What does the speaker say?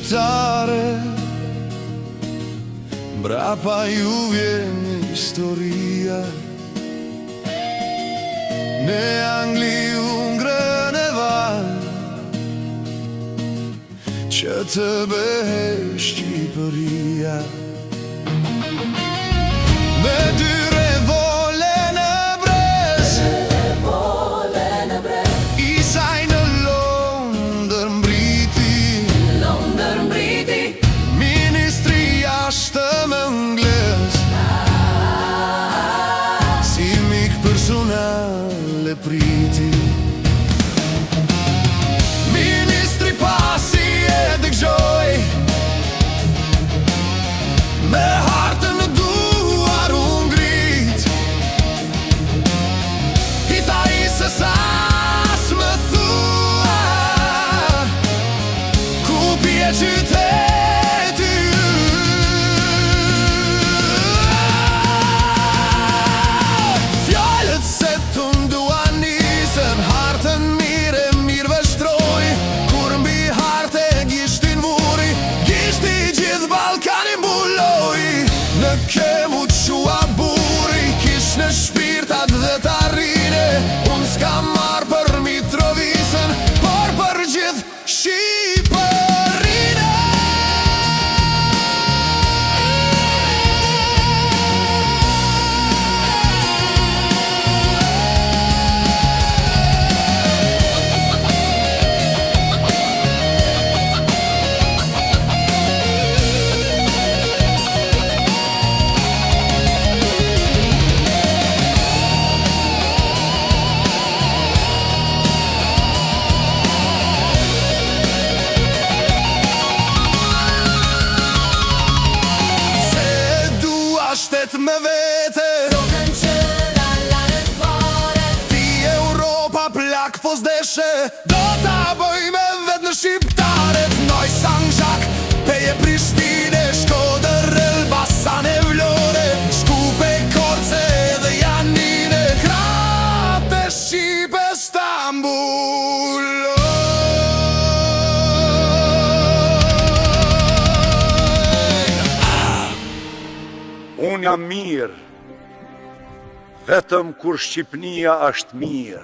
shqiptare, mbrapa ju vjen historia. Në Angli u ngrën e val që të bëhe Shqipëria. Me dy revole në brez, Isaj në Londër mbriti, Ministri jashtëm anglez, si mik personal e priti. Ministri pasi e dëgjoj, me hartën në duar u ngrit, i tha i se sa s'më thua, ku pje qyteti fjallët se të ndua nisën, hartën mire vështroj, kur mbi harte gishtin muri, gishti gjithë Ballkanin mbuloj. Në kemu qua buri, kish në shpirtat dhe tarine, unë s'kam marrë për Mitrovisën, por për gjithë Shqipërinë. Shtet me vete, Rogën që dalarët pare, ti Europa plak po s'deshe, do ta bëjme vet në shqiptaret. Noj Sanxhak, Peje Prishtine, Shkodër, Elbasan e Vlore, Shkupe, Korce dhe Janine, Krate, Shqipe, Stambull. Unë jam mirë, vetëm kur Shqipnia është mirë.